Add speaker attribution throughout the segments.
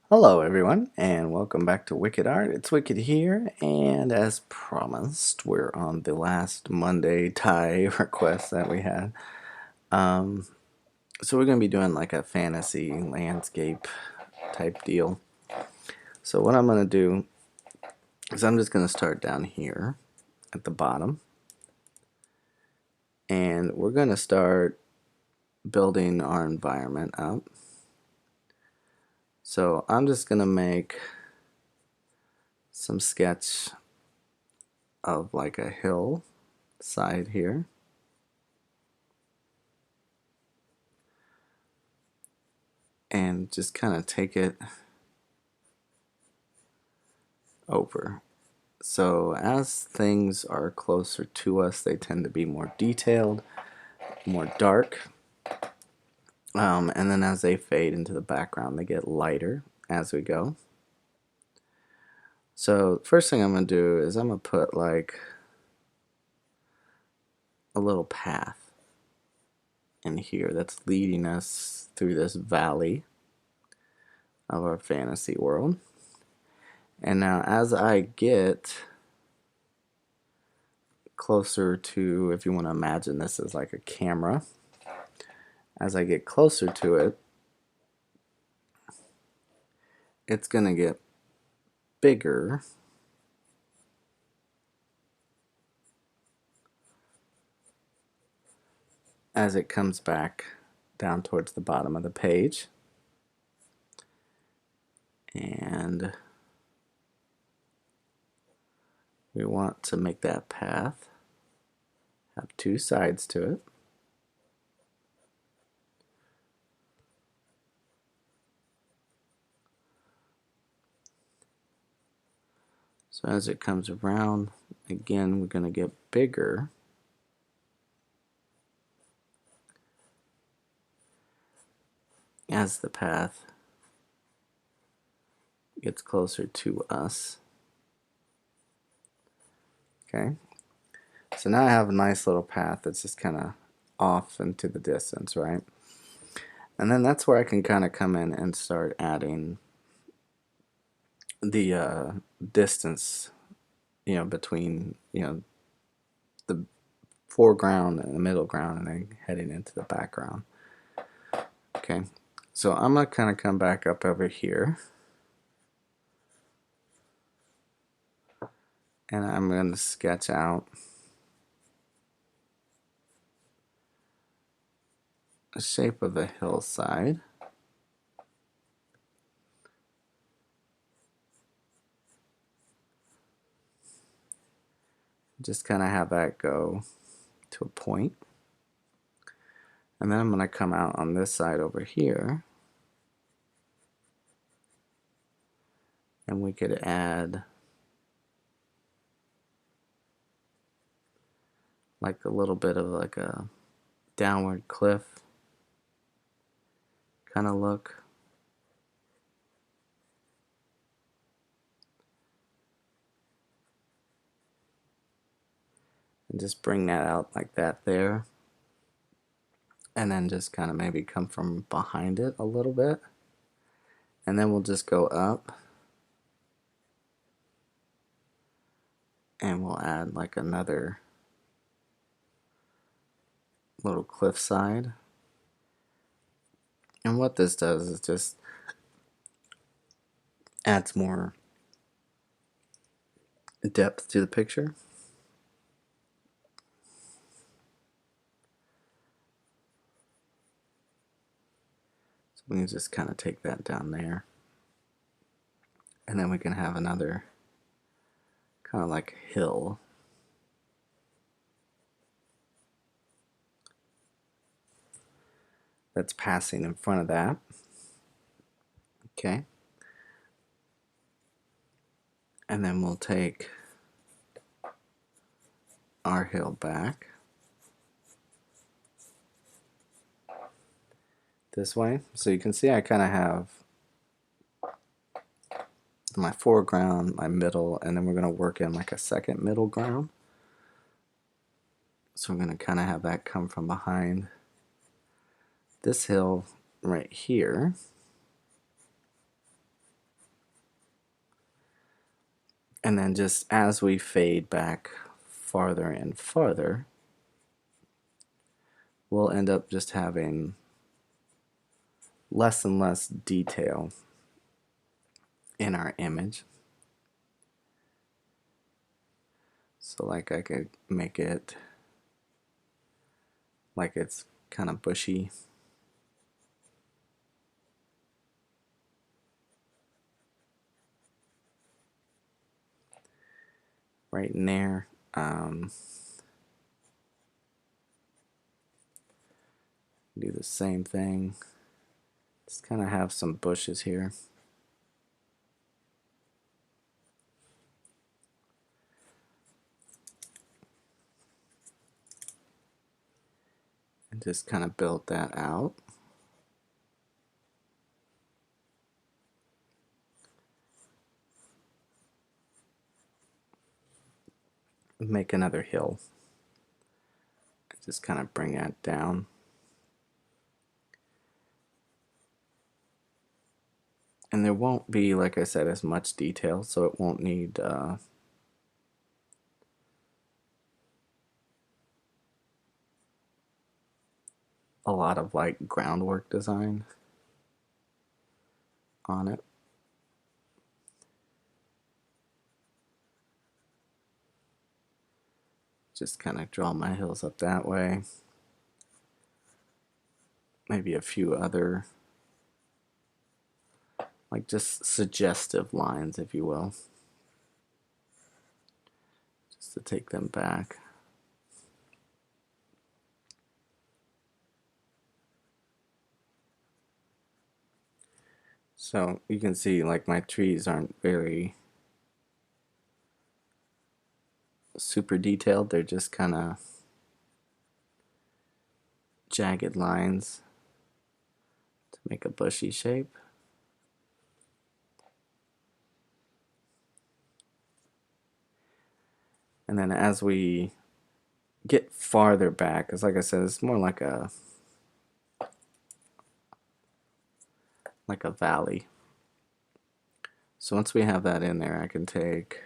Speaker 1: Hello, everyone, and welcome back to Wicked Art. It's Wicked here, and as promised, we're on the last Monday tie request that we had. Um, so we're going to be doing like a fantasy landscape type deal. So what I'm going to do is I'm just going to start down here at the bottom, and we're going to start building our environment up. So I'm just going to make some sketch of like a hill side here. And just kind of take it over. So as things are closer to us, they tend to be more detailed, more dark. And then as they fade into the background, they get lighter as we go. So first thing I'm going to do is I'm going to put like a little path in here that's leading us through this valley of our fantasy world. And now as I get closer to, if you want to imagine this as like a camera, as I get closer to it, it's going to get bigger as it comes back down towards the bottom of the page. And we want to make that path have two sides to it. So as it comes around, again, we're going to get bigger as the path gets closer to us. Okay, so now I have a nice little path that's just kind of off into the distance, right? And then that's where I can kind of come in and start adding the distance, between, the foreground and the middle ground, and then heading into the background. Okay, so I'm going to kind of come back up over here, and I'm going to sketch out the shape of a hillside. Just kind of have that go to a point. And then I'm going to come out on this side over here, and we could add like a little bit of like a downward cliff kind of look. And just bring that out like that there. And then just kind of maybe come from behind it a little bit. And then we'll just go up. And we'll add like another little cliff side. And what this does is just adds more depth to the picture. So we can just kind of take that down there. And then we can have another kind of like hill. That's passing in front of that. Okay. And then we'll take our hill back this way. So you can see I kind of have my foreground, my middle, and then we're going to work in like a second middle ground. So we're going to kind of have that come from behind this hill right here. And then just as we fade back farther and farther, we'll end up just having less and less detail in our image. So like I could make it like it's kind of bushy. Right in there. Do the same thing. Just kind of have some bushes here. And just kind of build that out. Make another hill. Just kind of bring that down. And there won't be, like I said, as much detail, so it won't need a lot of like groundwork design on it. Just kind of draw my hills up that way. Maybe a few other, like just suggestive lines, if you will, just to take them back. So you can see like my trees aren't very super detailed, they're just kind of jagged lines to make a bushy shape. And then as we get farther back, because like I said, it's more like a valley. So once we have that in there, I can take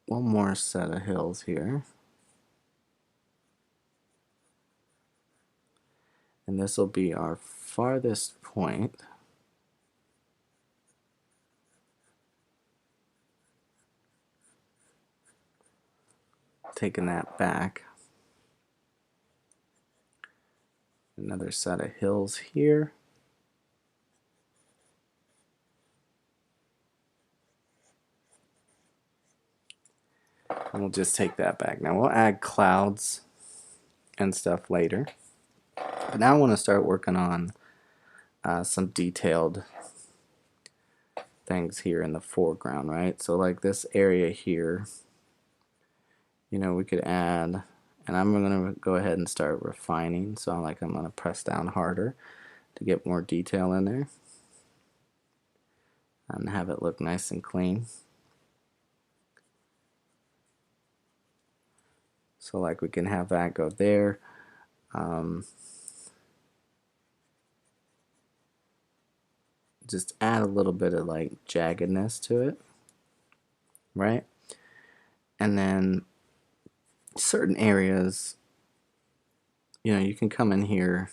Speaker 1: one more set of hills here. And this will be our farthest point. Taking that back. Another set of hills here. And we'll just take that back. Now we'll add clouds and stuff later. But now I want to start working on some detailed things here in the foreground, right? So like this area here, you know, we could add, and I'm going to go ahead and start refining. So I'm going to press down harder to get more detail in there and have it look nice and clean. So like we can have that go there. Just add a little bit of like jaggedness to it, right? And then certain areas, you know, you can come in here,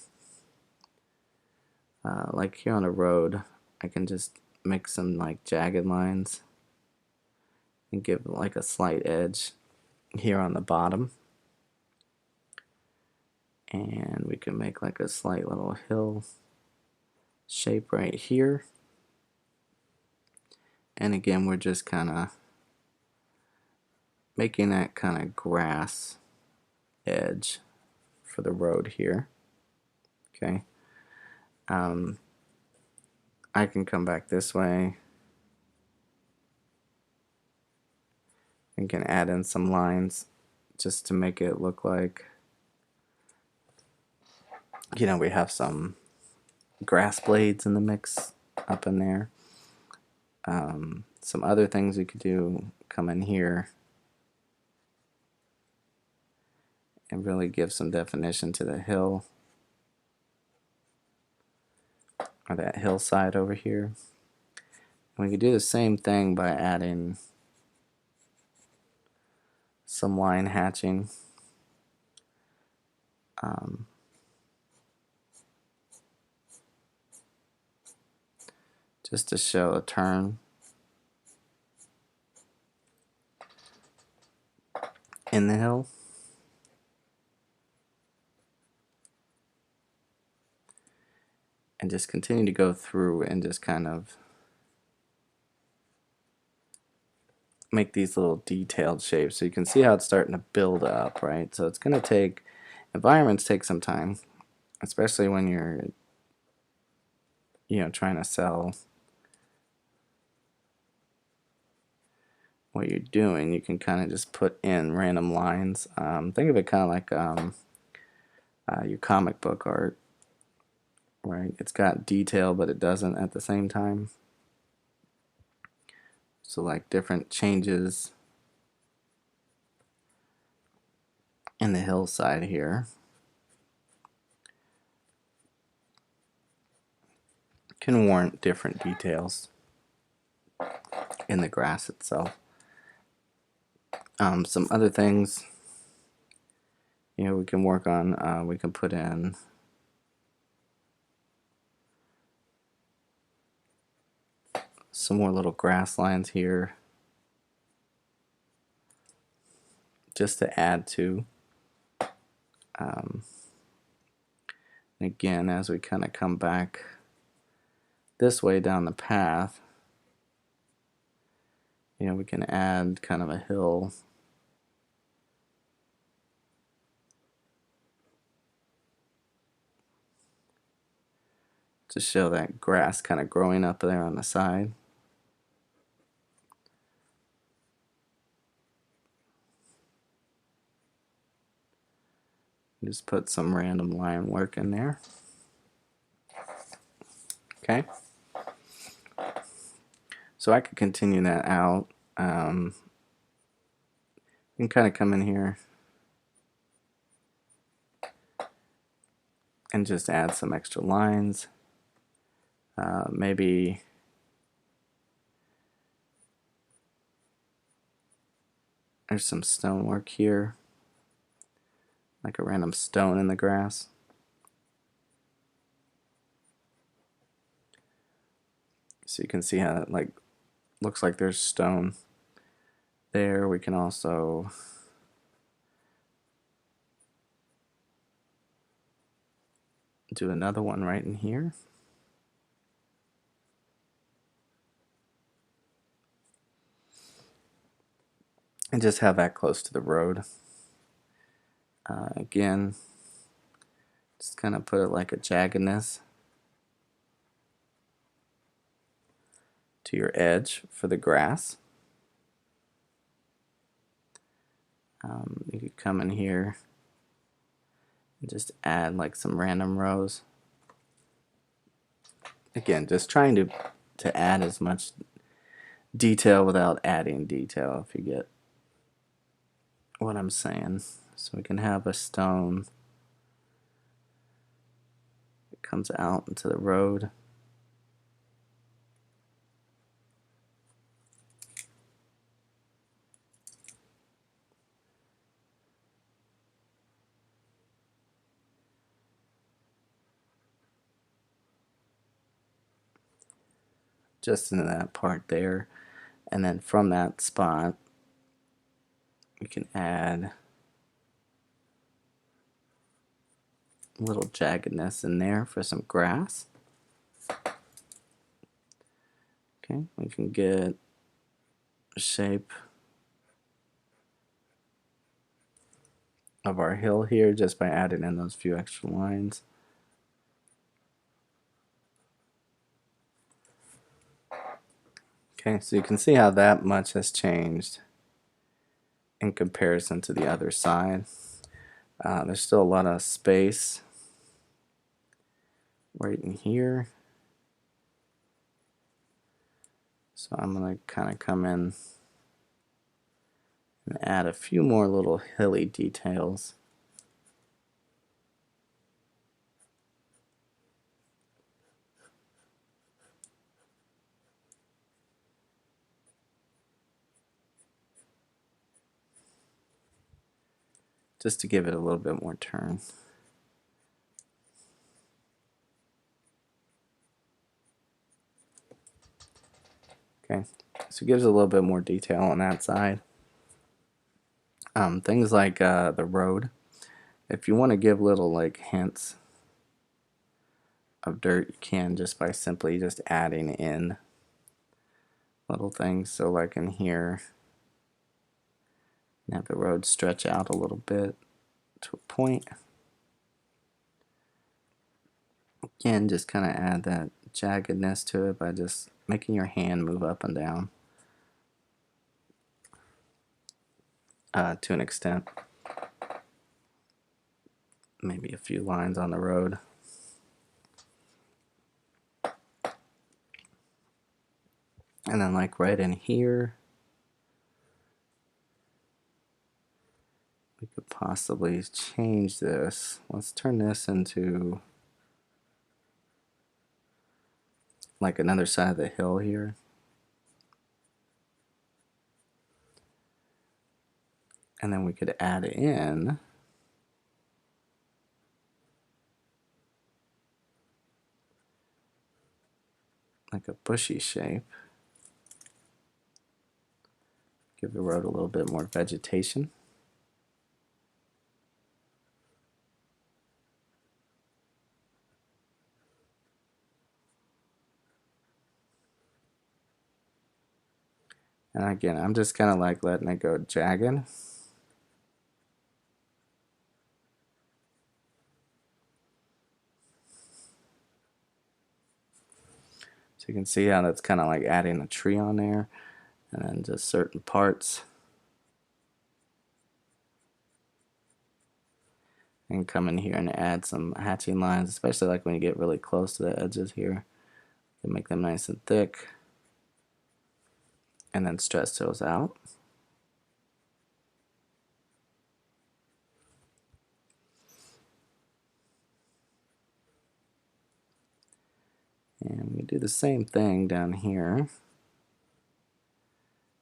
Speaker 1: like here on a road, I can just make some like jagged lines and give like a slight edge here on the bottom. And we can make like a slight little hill shape right here. And again, we're just kind of making that kind of grass edge for the road here. Okay. I can come back this way and can add in some lines just to make it look like, you know, we have some grass blades in the mix up in there. Some other things we could do, come in here and really give some definition to the hill, or that hillside over here. We could do the same thing by adding some line hatching. Just to show a turn in the hill. And just continue to go through and just kind of make these little detailed shapes. So you can see how it's starting to build up, right? So it's going to take, environments take some time, especially when you're, trying to sell what you're doing. You can kind of just put in random lines. Think of it kind of like your comic book art, right? It's got detail, but it doesn't at the same time. So like different changes in the hillside here can warrant different details in the grass itself. Some other things, we can work on. We can put in some more little grass lines here, just to add to. Again, as we kind of come back this way down the path, we can add kind of a hill to show that grass kind of growing up there on the side. Just put some random line work in there. Okay. So I could continue that out. You can kind of come in here and just add some extra lines. Maybe there's some stonework here, like a random stone in the grass. So you can see how it looks like there's stone there. We can also do another one right in here. And just have that close to the road. Again, just kind of put it like a jaggedness to your edge for the grass. You could come in here and just add like some random rows. Again, just trying to add as much detail without adding detail, if you get what I'm saying. So we can have a stone that comes out into the road. Just into that part there. And then from that spot, we can add a little jaggedness in there for some grass. Okay, we can get a shape of our hill here just by adding in those few extra lines. Okay, so you can see how that much has changed in comparison to the other side. There's still a lot of space right in here. So I'm going to kind of come in and add a few more little hilly details. just to give it a little bit more turn. Okay, so it gives a little bit more detail on that side. Things like the road, if you want to give little like hints of dirt, you can just by simply just adding in little things. So like in here, have the road stretch out a little bit to a point. Again, just kind of add that jaggedness to it by just making your hand move up and down to an extent. Maybe a few lines on the road. And then like right in here, we could possibly change this. Let's turn this into like another side of the hill here. And then we could add in like a bushy shape. Give the road a little bit more vegetation. And again, I'm just kind of like letting it go jagged. So you can see how that's kind of like adding a tree on there, and then just certain parts. And come in here and add some hatching lines, especially like when you get really close to the edges here. You make them nice and thick. And then stretch those out. And we do the same thing down here.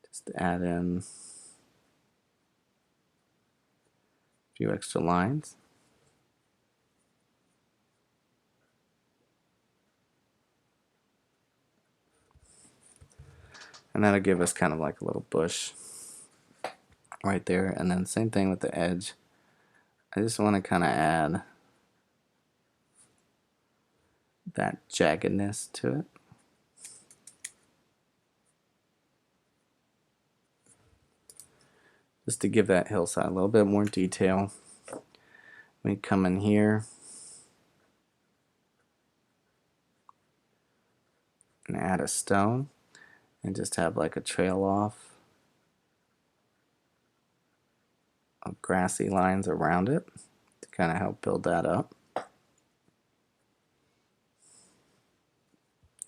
Speaker 1: Just add in a few extra lines. And that'll give us kind of like a little bush right there. And then same thing with the edge. I just want to kind of add that jaggedness to it. Just to give that hillside a little bit more detail. We come in here and add a stone and just have like a trail off of grassy lines around it to kind of help build that up.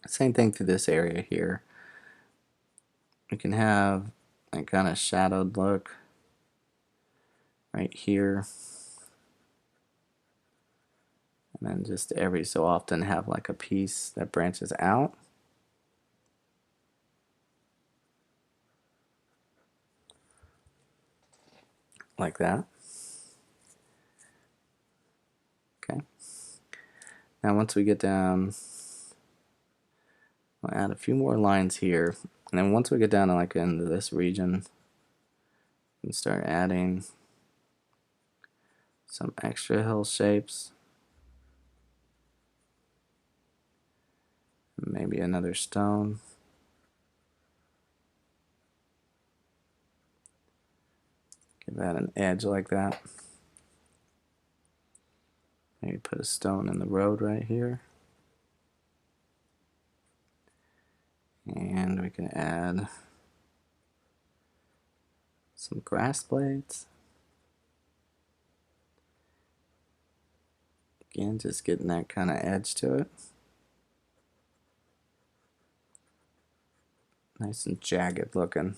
Speaker 1: Same thing through this area here. We can have a kind of shadowed look right here. And then just every so often have like a piece that branches out. Like that. Okay. Now once we get down, I'll add a few more lines here. And then once we get down to like into this region, we can start adding some extra hill shapes. Maybe another stone. Give that an edge like that. Maybe put a stone in the road right here. And we can add some grass blades. Again, just getting that kind of edge to it. Nice and jagged looking.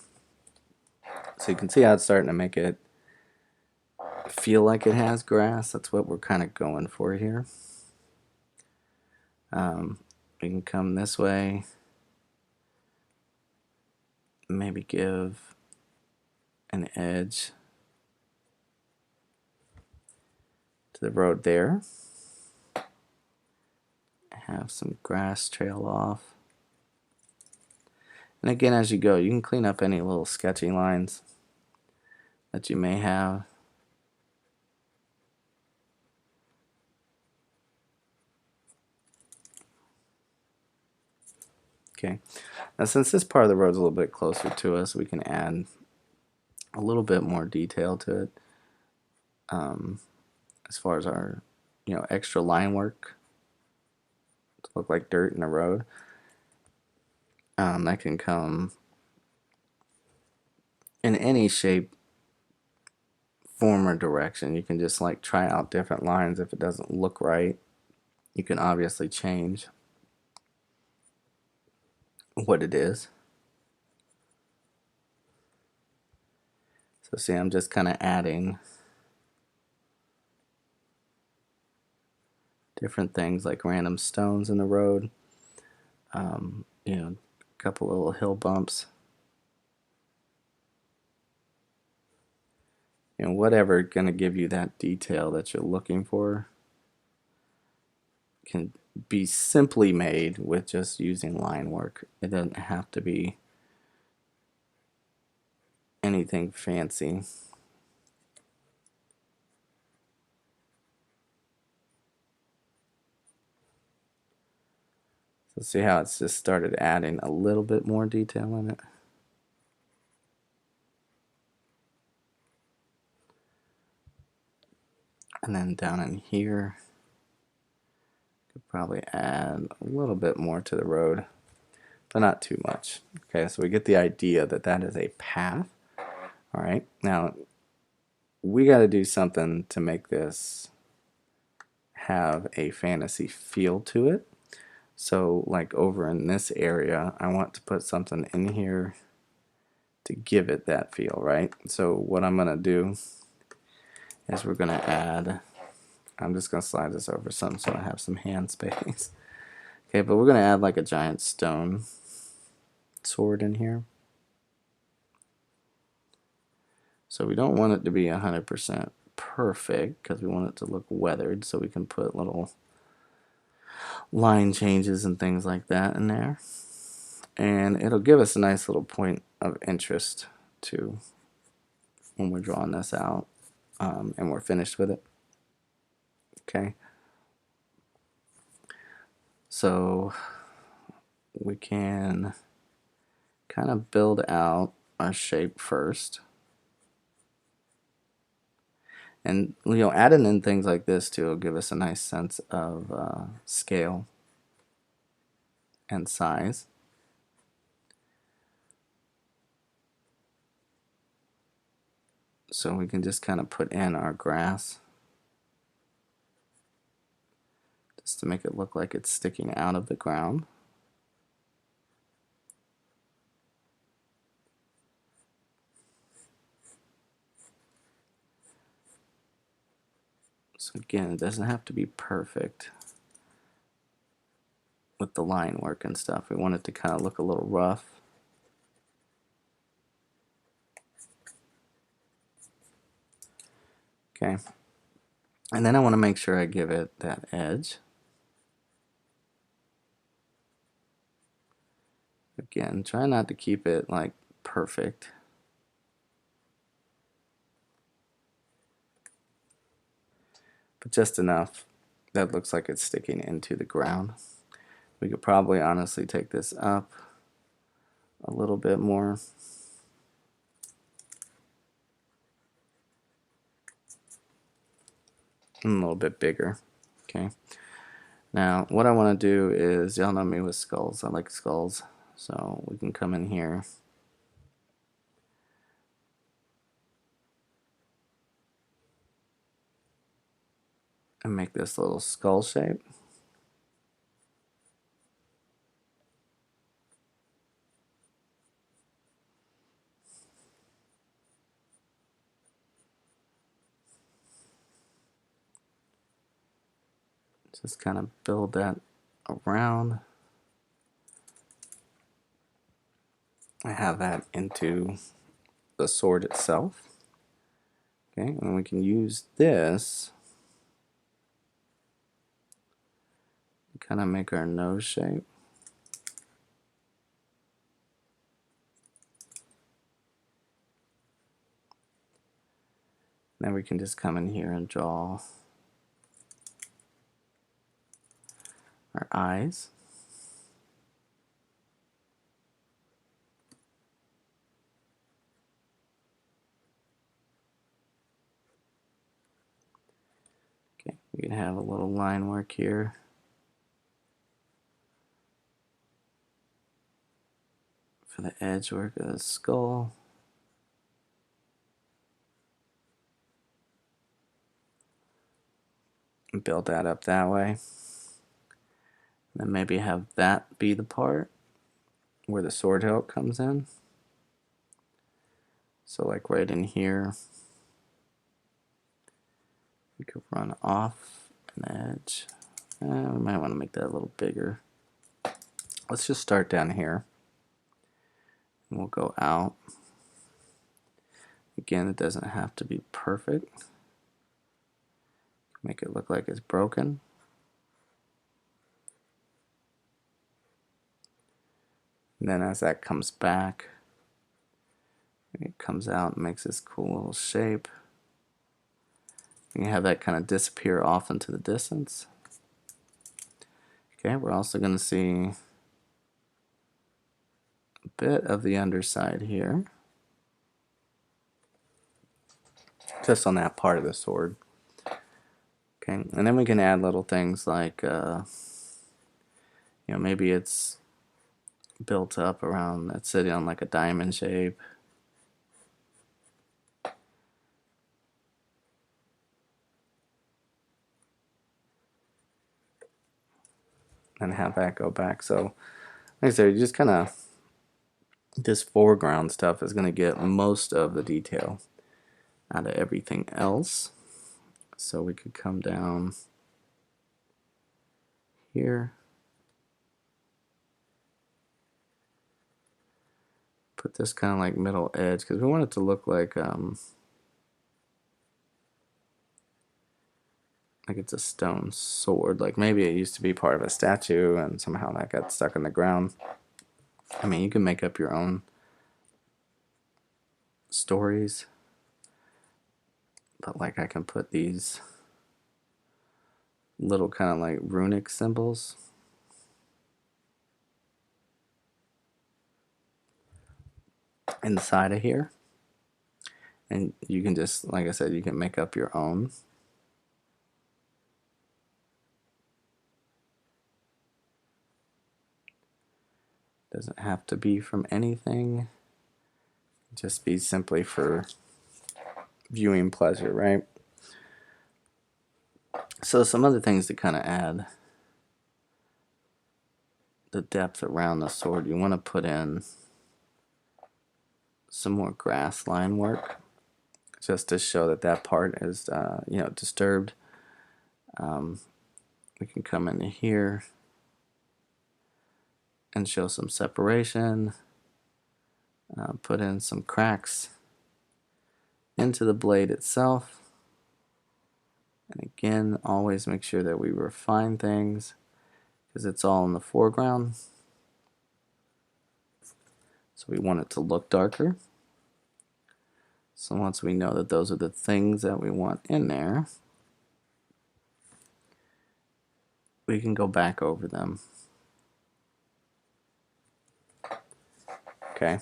Speaker 1: So you can see how it's starting to make it feel like it has grass. That's what we're kind of going for here. We can come this way. Maybe give an edge to the road there. Have some grass trail off. And again, as you go, you can clean up any little sketchy lines that you may have. Okay, now since this part of the road is a little bit closer to us, we can add a little bit more detail to it. As far as our, extra line work to look like dirt in the road, that can come in any shape, form, or direction. You can just like try out different lines. If it doesn't look right, you can obviously change what it is. So see, I'm just kind of adding different things like random stones in the road, a couple little hill bumps, whatever going to give you that detail that you're looking for can be simply made with just using line work. It doesn't have to be anything fancy. So see how it's just started adding a little bit more detail in it. And then down in here, could probably add a little bit more to the road, but not too much. Okay, so we get the idea that that is a path. All right, now we got to do something to make this have a fantasy feel to it. So like over in this area, I want to put something in here to give it that feel, right? So what I'm gonna do is we're gonna add, I'm just gonna slide this over some so I have some hand space. Okay, but we're gonna add like a giant stone sword in here. So we don't want it to be 100% perfect because we want it to look weathered, so we can put little line changes and things like that in there. And it'll give us a nice little point of interest too when we're drawing this out and we're finished with it. Okay. So we can kind of build out our shape first. And adding in things like this too will give us a nice sense of scale and size. So we can just kind of put in our grass just to make it look like it's sticking out of the ground. So again, it doesn't have to be perfect with the line work and stuff. We want it to kind of look a little rough. Okay. And then I want to make sure I give it that edge. Again, try not to keep it like perfect. But just enough that looks like it's sticking into the ground. We could probably honestly take this up a little bit more. And a little bit bigger. Okay. Now, what I want to do is, y'all know me with skulls. I like skulls. So we can come in here and make this little skull shape. Just kind of build that around. I have that into the sword itself. Okay, and we can use this kind of make our nose shape. Then we can just come in here and draw our eyes. Okay, we can have a little line work here. For the edge work of the skull. And build that up that way. And then maybe have that be the part where the sword hilt comes in. So like right in here, we could run off an edge. We might want to make that a little bigger. Let's just start down here. And we'll go out. Again, it doesn't have to be perfect. Make it look like it's broken. And then as that comes back, it comes out and makes this cool little shape. You can have that kind of disappear off into the distance. Okay, we're also going to see a bit of the underside here. Just on that part of the sword. Okay, and then we can add little things like, maybe it's built up around, it's sitting on like a diamond shape. And have that go back. So, like I said, you just kind of, this foreground stuff is going to get most of the detail out of everything else. So we could come down here. Put this kind of like middle edge because we want it to look like it's a stone sword. Like maybe it used to be part of a statue and somehow that got stuck in the ground. I mean, you can make up your own stories. But like I can put these little kind of like runic symbols inside of here. And you can just, like I said, you can make up your own. Doesn't have to be from anything. Just be simply for viewing pleasure, right? So some other things to kind of add the depth around the sword. You want to put in some more grass line work just to show that that part is disturbed. We can come into here and show some separation. Put in some cracks into the blade itself. And again, always make sure that we refine things because it's all in the foreground. So we want it to look darker. So once we know that those are the things that we want in there, we can go back over them. Okay.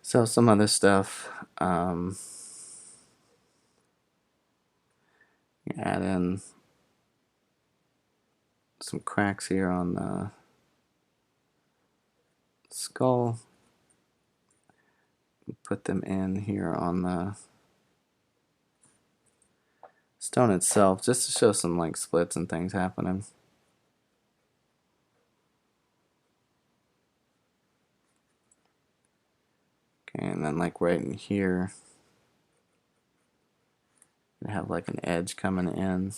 Speaker 1: So some other stuff, add in some cracks here on the skull. Put them in here on the stone itself, just to show some like splits and things happening. Okay, and then like right in here, we have like an edge coming in.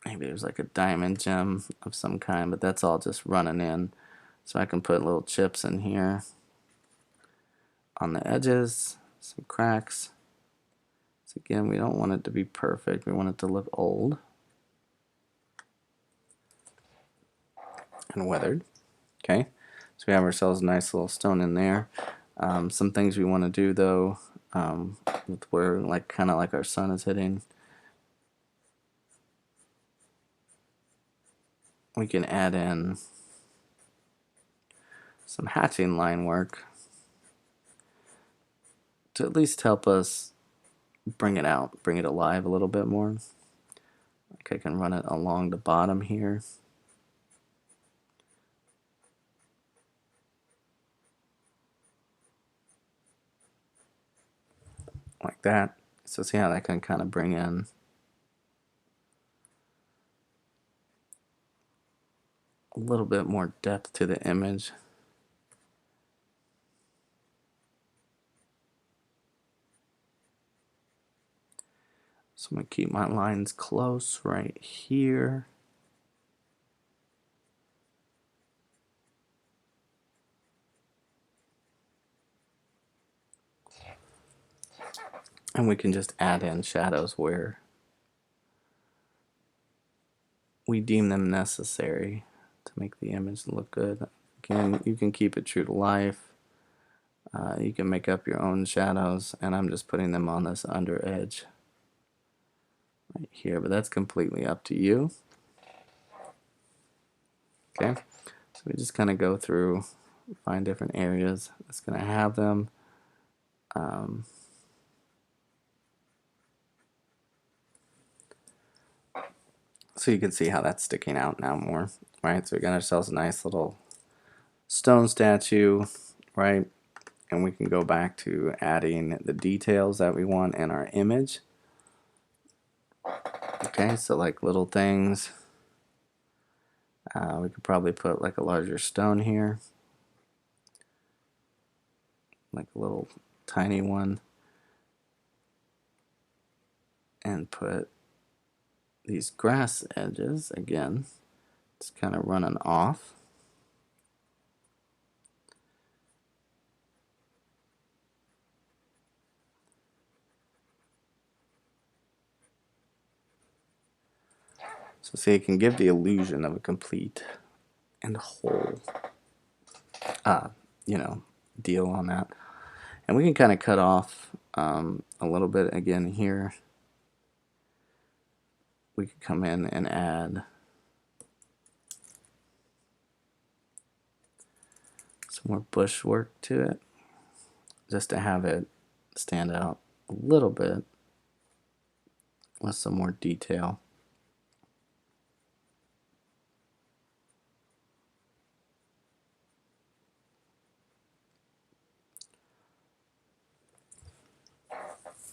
Speaker 1: Maybe there's like a diamond gem of some kind, but that's all just running in. So I can put little chips in here on the edges, some cracks, So again, we don't want it to be perfect. We want it to look old and weathered. Okay, so we have ourselves a nice little stone in there. Some things we want to do though, with where like kind of like our sun is hitting, we can add in some hatching line work to at least help us bring it out, bring it alive a little bit more. Like I can run it along the bottom here. Like that. So see how that can kind of bring in a little bit more depth to the image. So I'm going to keep my lines close right here. And we can just add in shadows where we deem them necessary to make the image look good. Again, you can keep it true to life. You can make up your own shadows, and I'm just putting them on this under edge right here, but that's completely up to you. Okay, so we just kind of go through, find different areas that's going to have them. So you can see how that's sticking out now more, right? So we got ourselves a nice little stone statue, right? And we can go back to adding the details that we want in our image. Okay, so like little things. We could probably put like a larger stone here, like a little tiny one, and put these grass edges again. It's kind of running off. So see, it can give the illusion of a complete and whole, you know, deal on that. And we can kind of cut off a little bit again here. We could come in and add some more bush work to it, just to have it stand out a little bit with some more detail.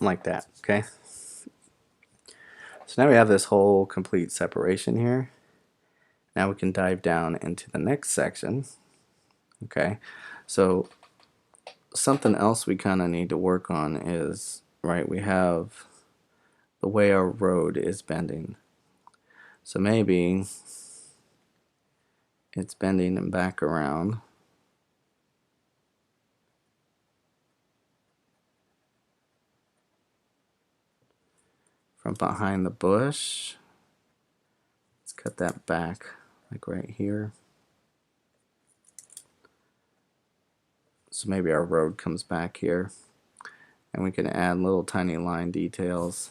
Speaker 1: Like that, okay? So now we have this whole complete separation here. Now we can dive down into the next section, okay? So something else we kind of need to work on is, right, we have the way our road is bending. So maybe it's bending and back around. From behind the bush. Let's cut that back, like right here. So maybe our road comes back here. And we can add little tiny line details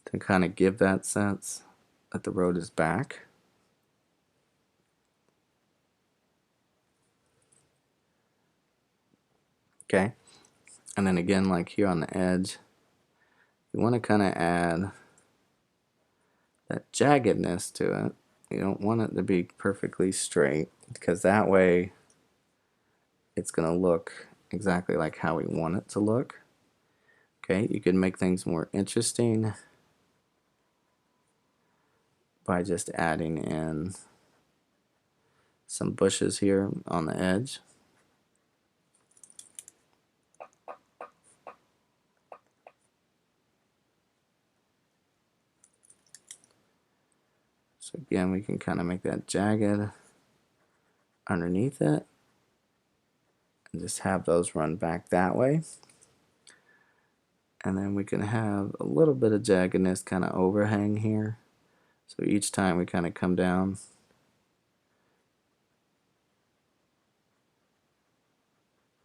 Speaker 1: to kind of give that sense that the road is back. Okay, and then again, like here on the edge, you want to kind of add that jaggedness to it. You don't want it to be perfectly straight, because that way it's going to look exactly like how we want it to look. Okay, you can make things more interesting by just adding in some bushes here on the edge. So again, we can kind of make that jagged underneath it and just have those run back that way. And then we can have a little bit of jaggedness kind of overhang here. So each time we kind of come down,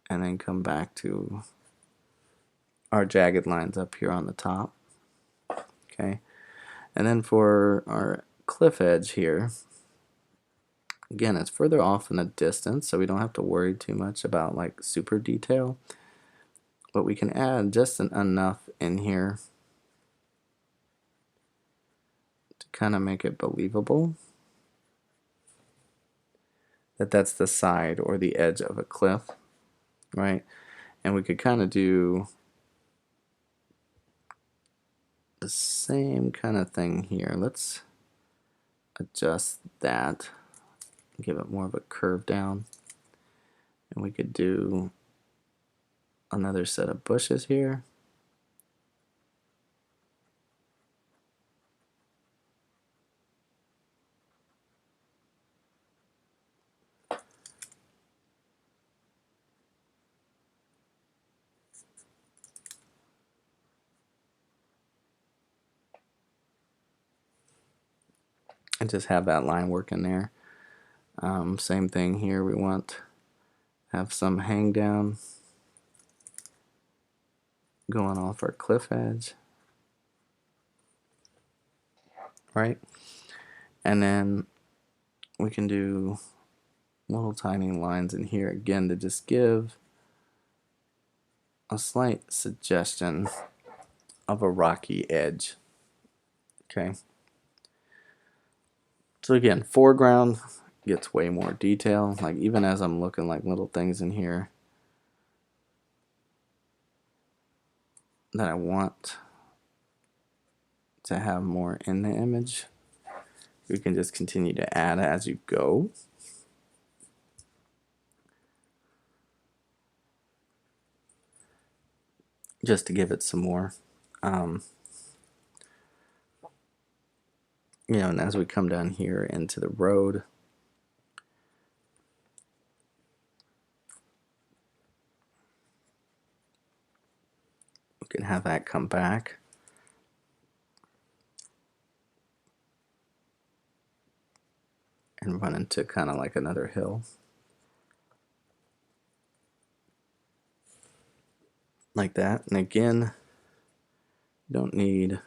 Speaker 1: and then come back to our jagged lines up here on the top. Okay, and then for our cliff edge here, again, it's further off in the distance, so we don't have to worry too much about like super detail, but we can add just enough in here to kind of make it believable that that's the side or the edge of a cliff, right? And we could kind of do the same kind of thing here. Let's adjust that, give it more of a curve down, and we could do another set of bushes here. And just have that line work in there. Same thing here, we want have some hang down going off our cliff edge, right? And then we can do little tiny lines in here again to just give a slight suggestion of a rocky edge. Okay. So again, foreground gets way more detail. Like even as I'm looking, like little things in here that I want to have more in the image, you can just continue to add as you go. Just to give it some more, you know, and as we come down here into the road, we can have that come back. And run into kind of like another hill. Like that. And again, you don't need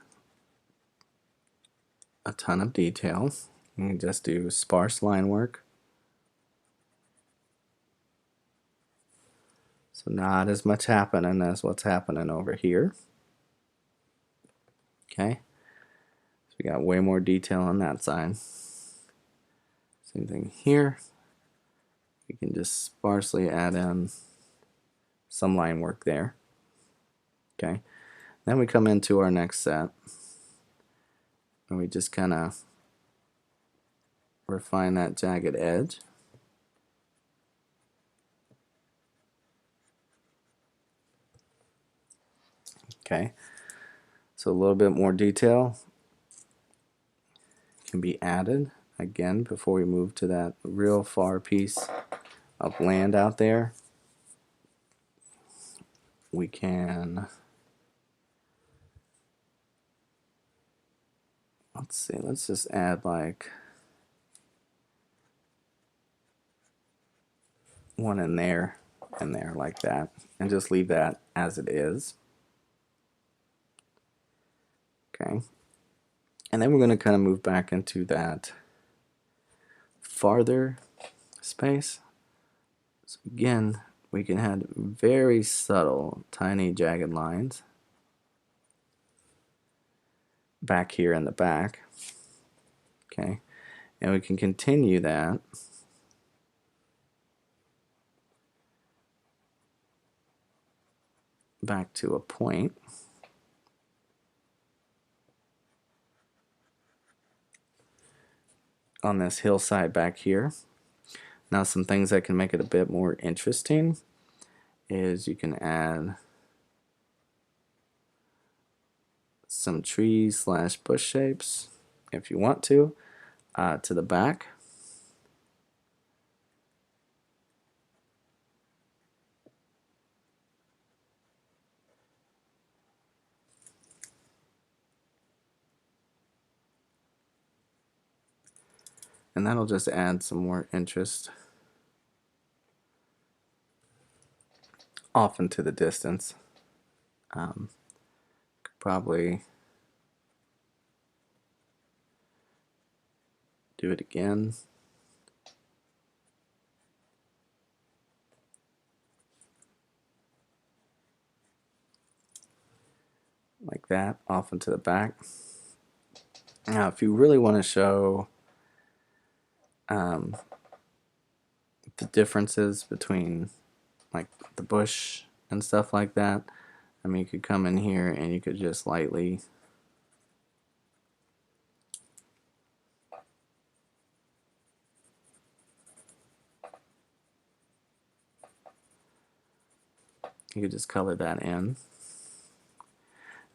Speaker 1: a ton of detail. You can just do sparse line work. So not as much happening as what's happening over here. Okay. So we got way more detail on that side. Same thing here. We can just sparsely add in some line work there. Okay. Then we come into our next set. And we just kind of refine that jagged edge. Okay, so a little bit more detail can be added again before we move to that real far piece of land out there. We can, let's see, let's just add like one in there like that, and just leave that as it is. Okay, and then we're going to kind of move back into that farther space. So again, we can add very subtle, tiny jagged lines back here in the back. Okay, and we can continue that back to a point. On this hillside back here. Now some things that can make it a bit more interesting is you can add some trees slash bush shapes if you want to the back. And that'll just add some more interest off into the distance. Could probably do it again. Like that, off into the back. Now, if you really want to show the differences between like the bush and stuff like that, I mean, you could come in here and you could just lightly just color that in.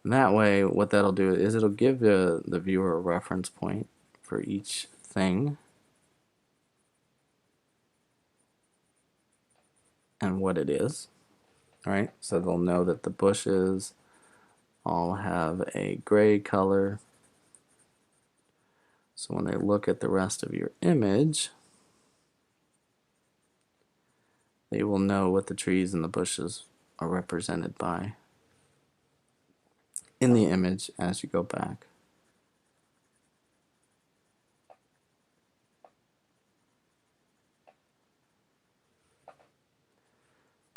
Speaker 1: And that way, what that'll do is it'll give the viewer a reference point for each thing and what it is. Right? So they'll know that the bushes all have a gray color. So when they look at the rest of your image, they will know what the trees and the bushes are represented by in the image as you go back.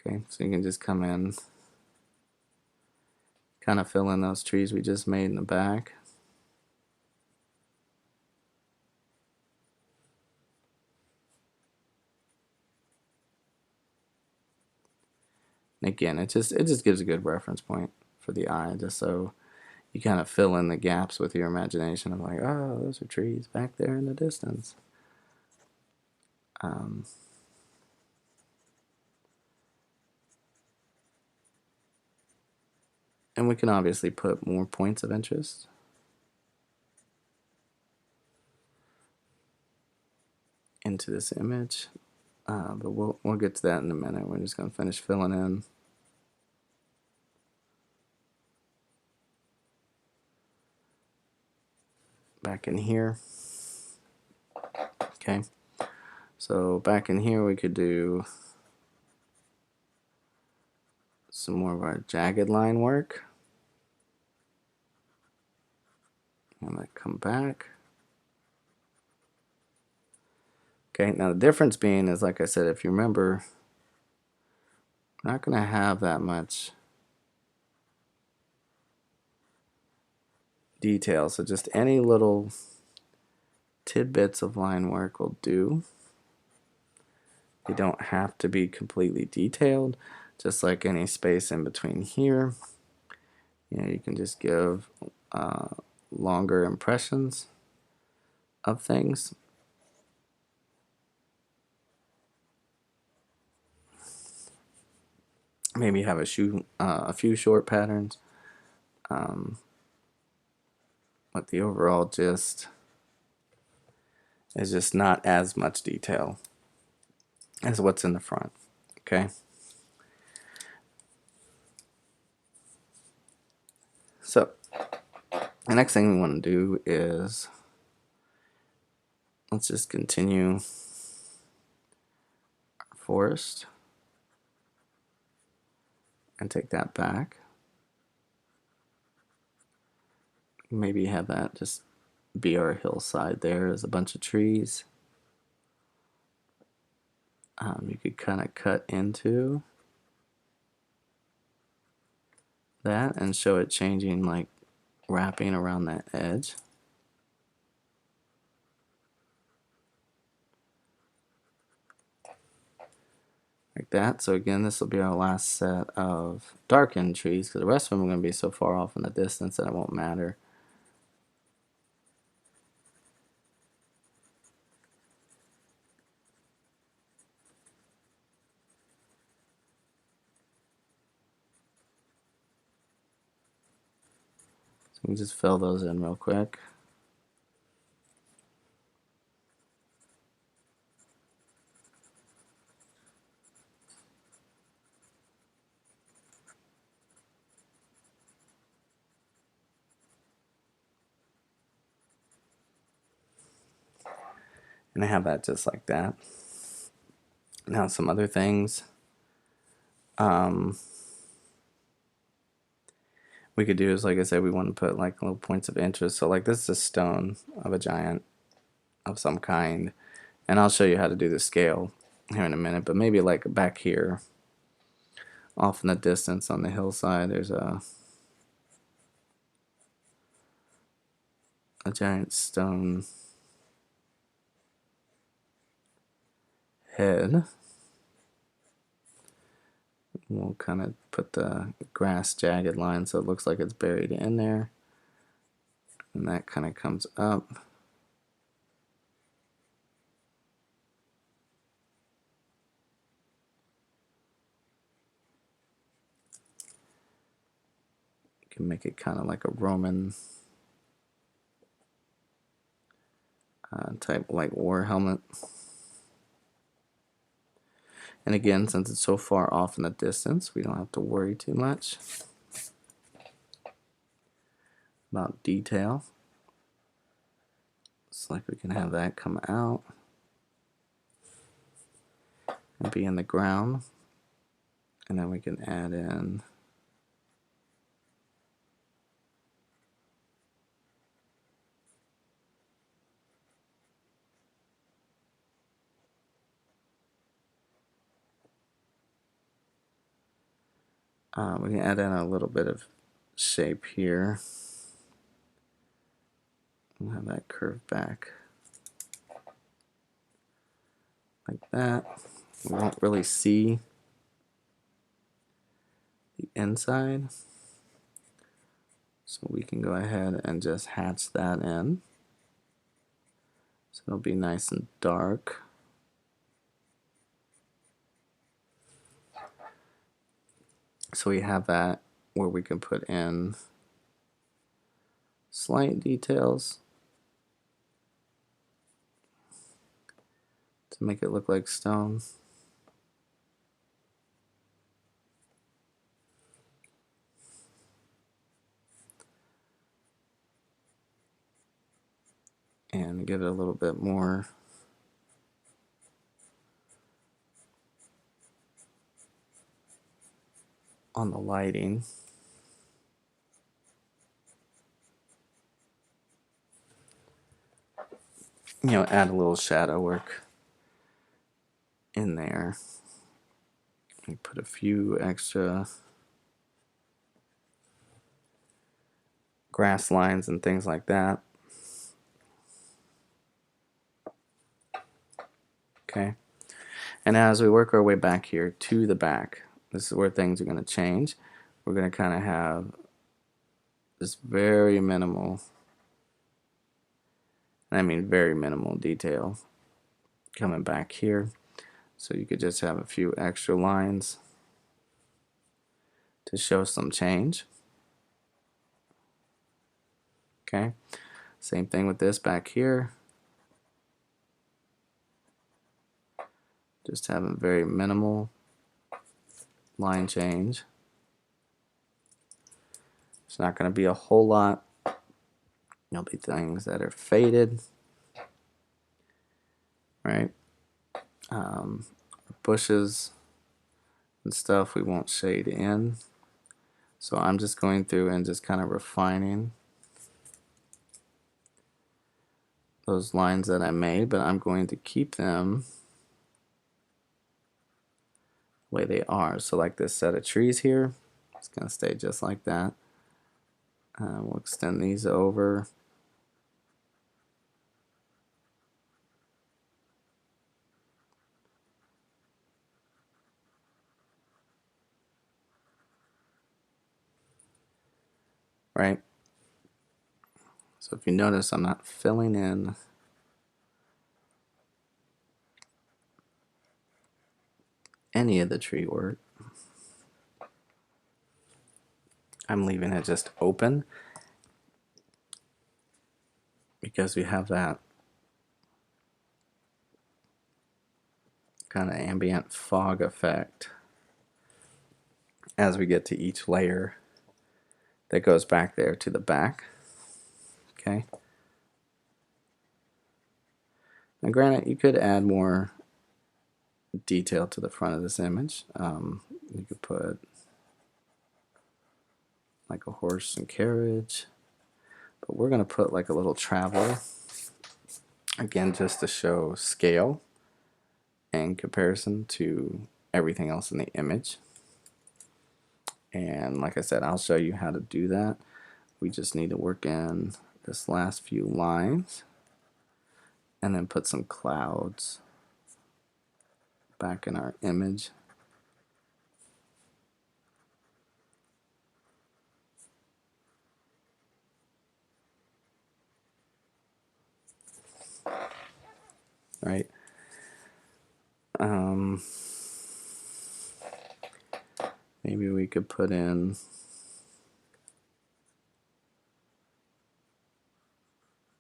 Speaker 1: Okay, so you can just come in, kind of fill in those trees we just made in the back. And again, it just gives a good reference point for the eye, just so you kind of fill in the gaps with your imagination of like, oh, those are trees back there in the distance. And we can obviously put more points of interest. Into this image, but we'll get to that in a minute. We're just going to finish filling in. Back in here. Okay, so back in here we could do some more of our jagged line work. I'm going to come back. Okay, now the difference being is, like I said, if you remember, we're not going to have that much detail, so just any little tidbits of line work will do. You don't have to be completely detailed, just like any space in between here. You can just give longer impressions of things. Maybe have a few short patterns, but the overall gist is just not as much detail as what's in the front. Okay. So the next thing we want to do is, let's just continue our forest and take that back. Maybe have that just be our hillside. There is a bunch of trees. You could kind of cut into that and show it changing, like wrapping around that edge. Like that. So again, this will be our last set of darkened trees, because the rest of them are going to be so far off in the distance that it won't matter. So we can just fill those in real quick. And I have that just like that. Now some other things we could do is, like I said, we want to put like little points of interest. So like this is a stone of a giant of some kind. And I'll show you how to do the scale here in a minute. But maybe like back here, off in the distance on the hillside, there's a giant stone head. We'll kind of put the grass jagged line so it looks like it's buried in there. And that kind of comes up. You can make it kind of like a Roman type like war helmet. And again, since it's so far off in the distance, we don't have to worry too much about detail. It's like we can have that come out and be in the ground. And then we can add in we can add in a little bit of shape here. We'll have that curve back like that. We won't really see the inside, so we can go ahead and just hatch that in. So it'll be nice and dark. So we have that where we can put in slight details to make it look like stone. And give it a little bit more on the lighting. You know, add a little shadow work in there. We put a few extra grass lines and things like that. Okay. And as we work our way back here to the back, this is where things are going to change. We're going to kind of have this very minimal, and I mean very minimal detail coming back here. So you could just have a few extra lines to show some change. Okay. Same thing with this back here. Just having very minimal line change. It's not going to be a whole lot. There'll be things that are faded, right? Bushes and stuff we won't shade in. So I'm just going through and just kind of refining those lines that I made, but I'm going to keep them the way they are. So like this set of trees here, it's going to stay just like that. We'll extend these over. Right? So if you notice, I'm not filling in any of the tree work. I'm leaving it just open because we have that kind of ambient fog effect as we get to each layer that goes back there to the back. Okay. Now granted, you could add more detail to the front of this image. You could put like a horse and carriage, but we're going to put like a little traveler, again, just to show scale in comparison to everything else in the image. And like I said, I'll show you how to do that. We just need to work in this last few lines and then put some clouds back in our image. Right? Maybe we could put in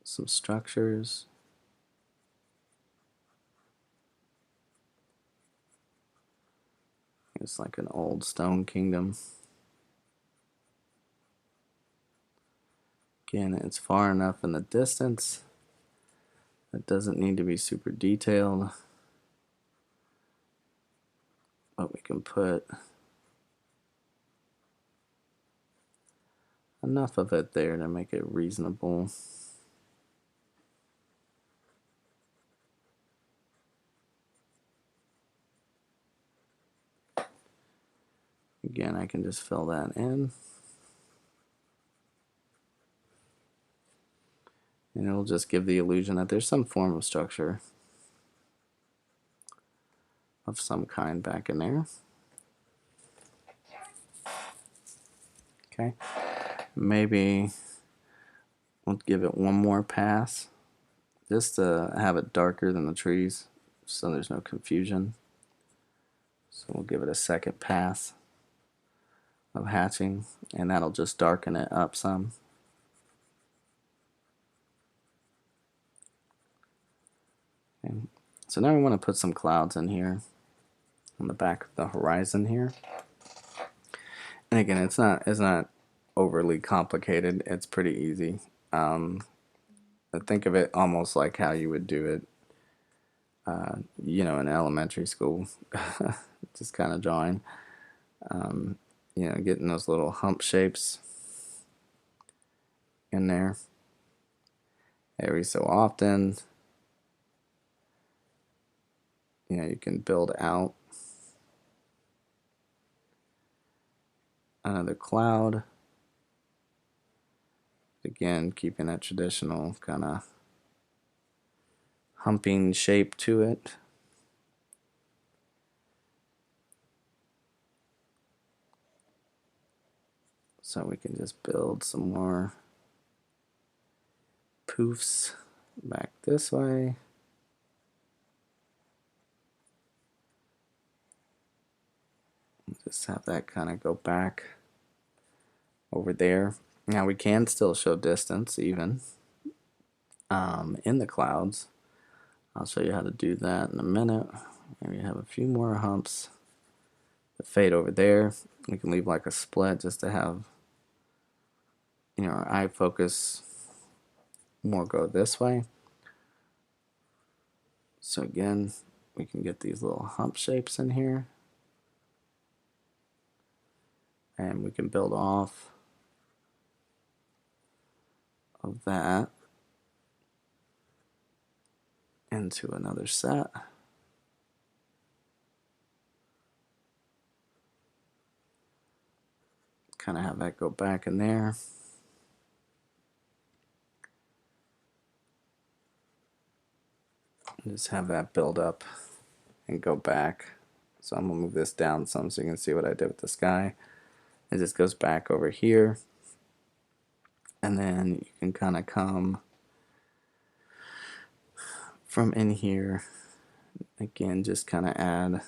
Speaker 1: some structures. It's like an old stone kingdom. Again, it's far enough in the distance. It doesn't need to be super detailed, but we can put enough of it there to make it reasonable. Again, I can just fill that in. And it'll just give the illusion that there's some form of structure of some kind back in there. Okay, maybe we'll give it one more pass just to have it darker than the trees so there's no confusion. So we'll give it a second pass of hatching, and that'll just darken it up some. Okay. So now we want to put some clouds in here on the back of the horizon here. And again, it's not overly complicated. It's pretty easy. Think of it almost like how you would do it, in elementary school, just kind of drawing, getting those little hump shapes in there. Every so often, you can build out another cloud. Again, keeping that traditional kind of humping shape to it. So we can just build some more poofs back this way. Just have that kind of go back over there. Now we can still show distance even in the clouds. I'll show you how to do that in a minute. Maybe have a few more humps that fade over there. We can leave like a split just to have our eye focus more go this way. So again, we can get these little hump shapes in here, and we can build off of that into another set. Kind of have that go back in there. Just have that build up and go back. So I'm going to move this down some so you can see what I did with the sky. It just goes back over here. And then you can kind of come from in here. Again, just kind of add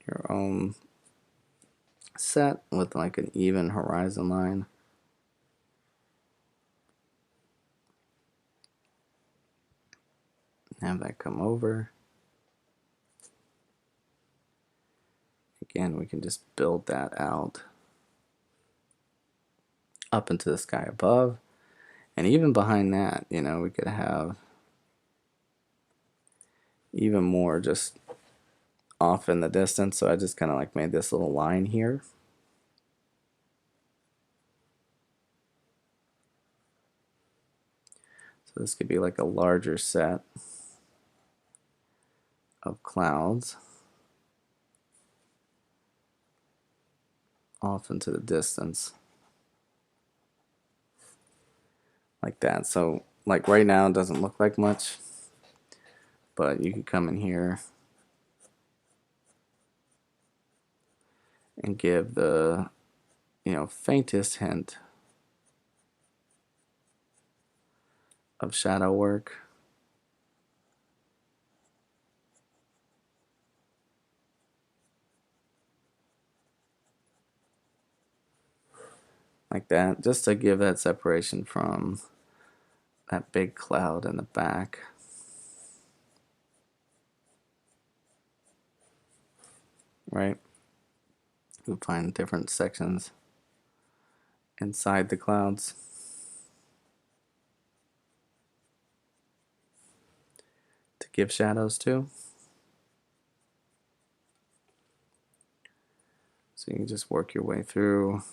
Speaker 1: your own set with like an even horizon line. Have that come over. Again, we can just build that out up into the sky above. And even behind that, you know, we could have even more just off in the distance. So I just kind of like made this little line here. So this could be like a larger set of clouds off into the distance. Like that. So like right now it doesn't look like much, but you could come in here and give the, you know, faintest hint of shadow work. Like that, just to give that separation from that big cloud in the back. Right? We'll find different sections inside the clouds to give shadows to. So you can just work your way through.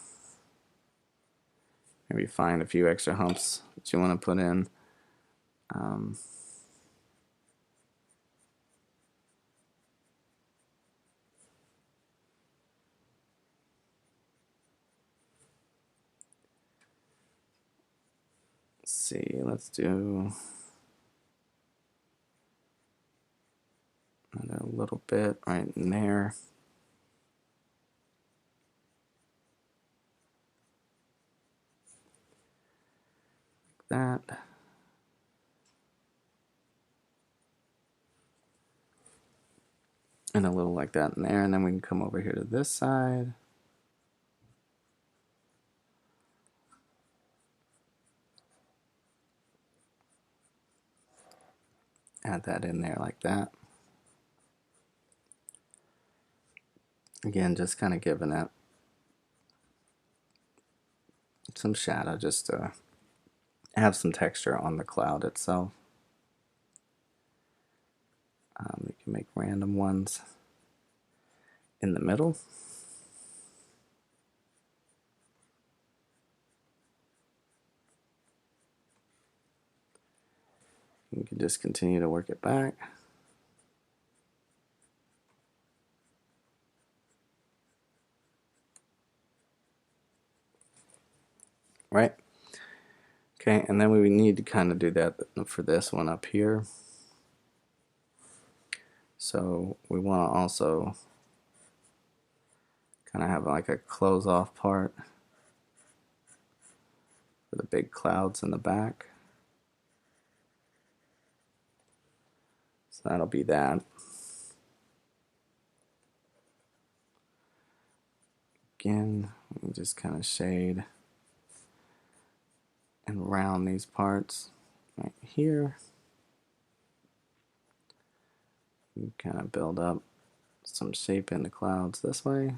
Speaker 1: Maybe find a few extra humps that you want to put in. Let's see, let's do another little bit right in there. Like that. And a little like that in there, and then we can come over here to this side. Add that in there like that. Again, just kind of giving it some shadow just to have some texture on the cloud itself. You can make random ones in the middle. You can just continue to work it back. Right? Okay, and then we need to kind of do that for this one up here. So we want to also kind of have like a close off part for the big clouds in the back. So that'll be that. Again, we just kind of shade and round these parts right here. You kind of build up some shape in the clouds this way.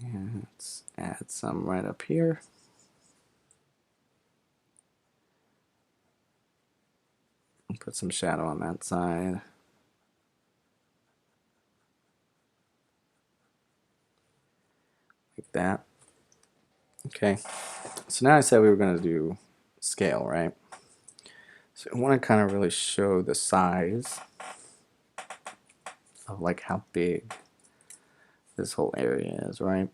Speaker 1: And let's add some right up here. And put some shadow on that side. Like that. Okay, so now I said we were going to do scale, right? So I want to kind of really show the size of like how big this whole area is, right?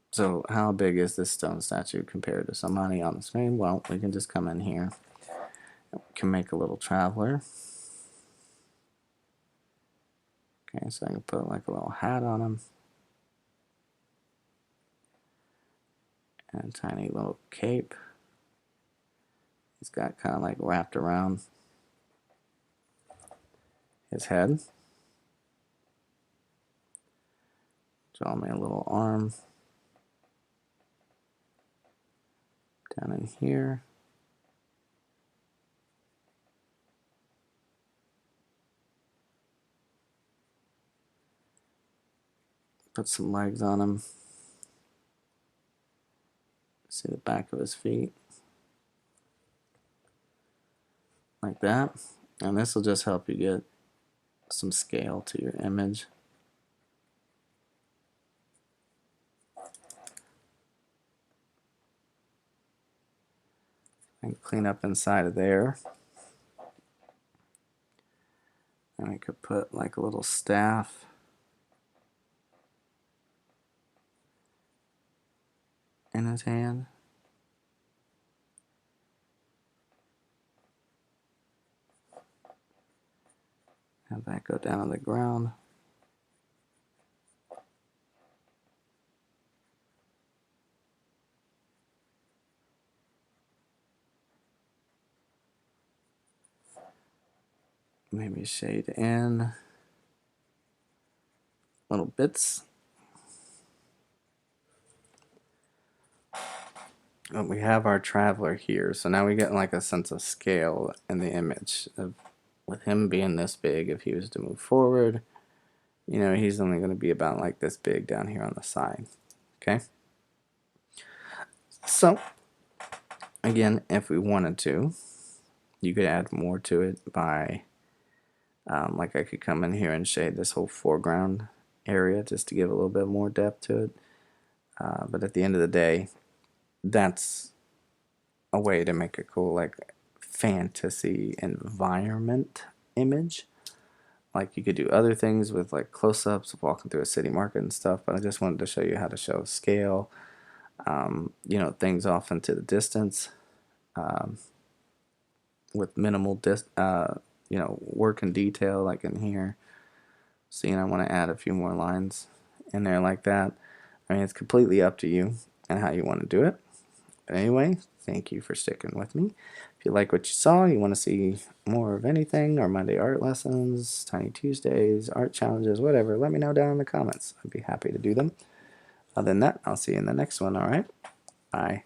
Speaker 1: So how big is this stone statue compared to somebody on the screen? Well, we can just come in here. We can make a little traveler. Okay, so I can put like a little hat on him. And a tiny little cape. He's got kind of like wrapped around his head. Draw me a little arm down in here. Put some legs on him. See the back of his feet. Like that. And this will just help you get some scale to your image. And clean up inside of there. And we could put like a little staff. In his hand. Have that go down on the ground. Maybe shade in little bits. Oh, we have our traveler here, so now we get like a sense of scale in the image of with him being this big. If he was to move forward, you know, he's only going to be about like this big down here on the side. Okay. So again, if we wanted to, you could add more to it by like I could come in here and shade this whole foreground area just to give a little bit more depth to it. But at the end of the day, that's a way to make a cool like fantasy environment image. Like you could do other things with like close-ups of walking through a city market and stuff, but I just wanted to show you how to show scale, you know, things off into the distance with minimal you know, work and detail like in here. See, I want to add a few more lines in there like that. I mean, it's completely up to you and how you want to do it. But anyway, thank you for sticking with me. If you like what you saw, you want to see more of anything, or Monday art lessons, Tiny Tuesdays, art challenges, whatever, let me know down in the comments. I'd be happy to do them. Other than that, I'll see you in the next one, alright? Bye.